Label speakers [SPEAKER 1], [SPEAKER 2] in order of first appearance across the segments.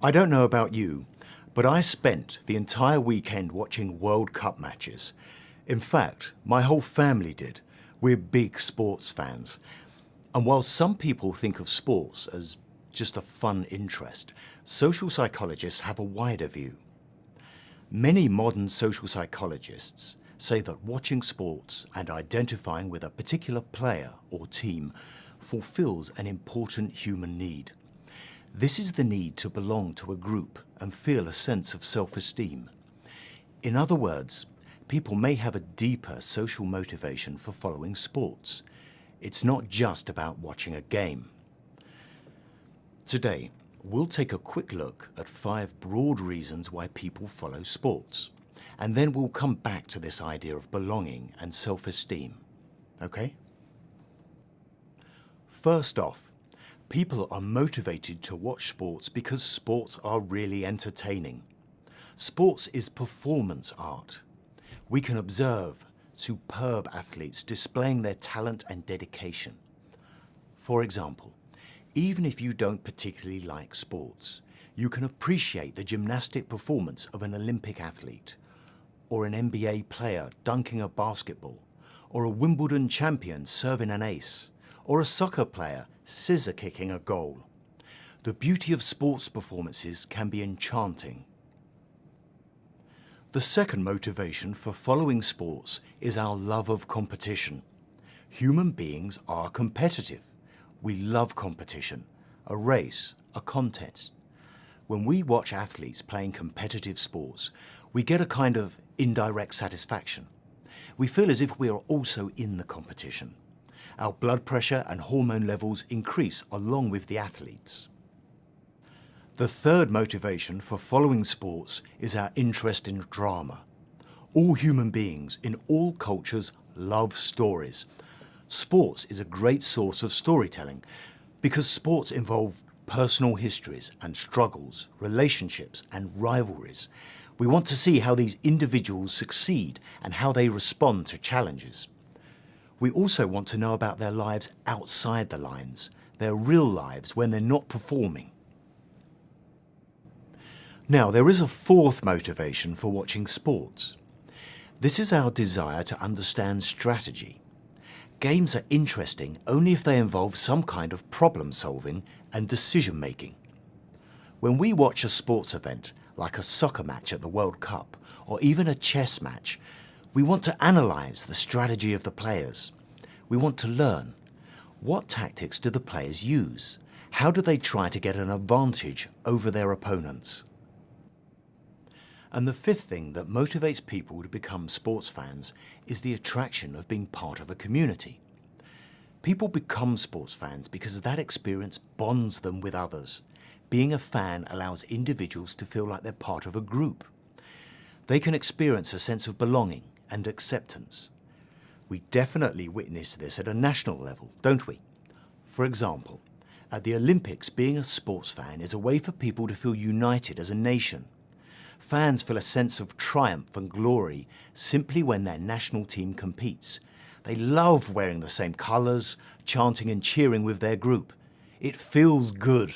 [SPEAKER 1] I don't know about you, but I spent the entire weekend watching World Cup matches. In fact, my whole family did. We're big sports fans. And while some people think of sports as just a fun interest, social psychologists have a wider view. Many modern social psychologists say that watching sports and identifying with a particular player or team fulfills an important human need. This is the need to belong to a group and feel a sense of self-esteem. In other words, people may have a deeper social motivation for following sports. It's not just about watching a game. Today, we'll take a quick look at 5 broad reasons why people follow sports. And then we'll come back to this idea of belonging and self-esteem. Okay? First off, people are motivated to watch sports because sports are really entertaining. Sports is performance art. We can observe superb athletes displaying their talent and dedication. For example, even if you don't particularly like sports, you can appreciate the gymnastic performance of an Olympic athlete, or an NBA player dunking a basketball, or a Wimbledon champion serving an ace, or a soccer player scissor kicking a goal. The beauty of sports performances can be enchanting. The second motivation for following sports is our love of competition. Human beings are competitive. We love competition, a race, a contest. When we watch athletes playing competitive sports, we get a kind of indirect satisfaction. We feel as if we are also in the competition. Our blood pressure and hormone levels increase along with the athletes. The third motivation for following sports is our interest in drama. All human beings in all cultures love stories. Sports is a great source of storytelling because sports involve personal histories and struggles, relationships and rivalries. We want to see how these individuals succeed and how they respond to challenges. We also want to know about their lives outside the lines, their real lives when they're not performing. Now, there is a fourth motivation for watching sports. This is our desire to understand strategy. Games are interesting only if they involve some kind of problem solving and decision making. When we watch a sports event, like a soccer match at the World Cup, or even a chess match, we want to analyse the strategy of the players. We want to learn. What tactics do the players use? How do they try to get an advantage over their opponents? And the fifth thing that motivates people to become sports fans is the attraction of being part of a community. People become sports fans because that experience bonds them with others. Being a fan allows individuals to feel like they're part of a group. They can experience a sense of belonging and acceptance. We definitely witness this at a national level, don't we? For example, at the Olympics, being a sports fan is a way for people to feel united as a nation. Fans feel a sense of triumph and glory simply when their national team competes. They love wearing the same colours, chanting and cheering with their group. It feels good.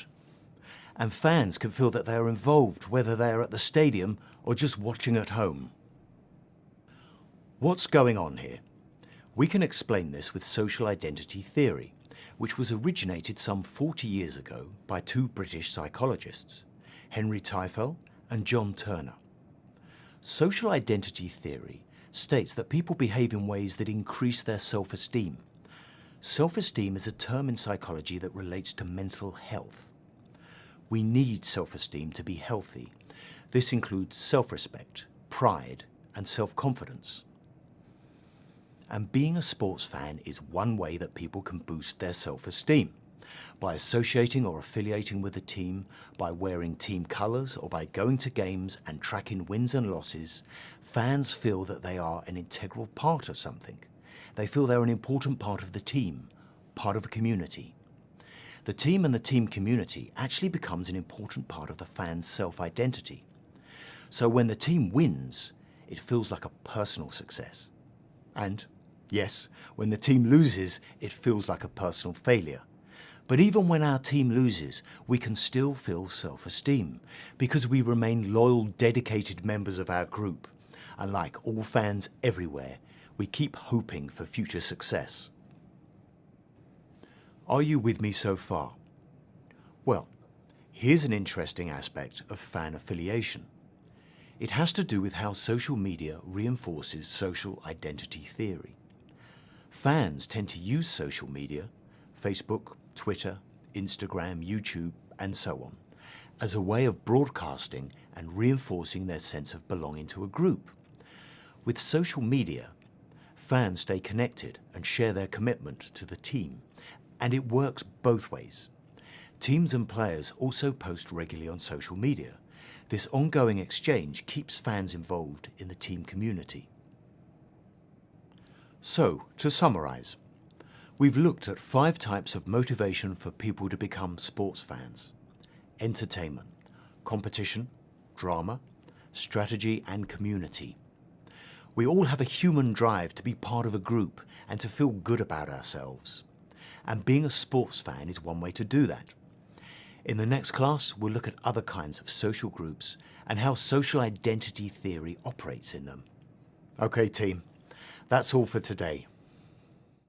[SPEAKER 1] And fans can feel that they are involved, whether they are at the stadium or just watching at home. What's going on here? We can explain this with social identity theory, which was originated some 40 years ago by 2 British psychologists, Henry Teifel and John Turner. Social identity theory states that people behave in ways that increase their self-esteem. Self-esteem is a term in psychology that relates to mental health. We need self-esteem to be healthy. This includes self-respect, pride, and self-confidence. And being a sports fan is one way that people can boost their self-esteem. By associating or affiliating with a team, by wearing team colours, or by going to games and tracking wins and losses, fans feel that they are an integral part of something. They feel they're an important part of the team, part of a community. The team and the team community actually becomes an important part of the fan's self-identity. So when the team wins, it feels like a personal success. And yes, when the team loses, it feels like a personal failure. But even when our team loses, we can still feel self-esteem because we remain loyal, dedicated members of our group. And like all fans everywhere, we keep hoping for future success. Are you with me so far? Well, here's an interesting aspect of fan affiliation. It has to do with how social media reinforces social identity theory. Fans tend to use social media, Facebook, Twitter, Instagram, YouTube, and so on, as a way of broadcasting and reinforcing their sense of belonging to a group. With social media, fans stay connected and share their commitment to the team, and it works both ways. Teams and players also post regularly on social media. This ongoing exchange keeps fans involved in the team community. So, to summarize, we've looked at 5 types of motivation for people to become sports fans: entertainment, competition, drama, strategy, and community. We all have a human drive to be part of a group and to feel good about ourselves. And being a sports fan is one way to do that. In the next class, we'll look at other kinds of social groups and how social identity theory operates in them. Okay, team, that's all for today.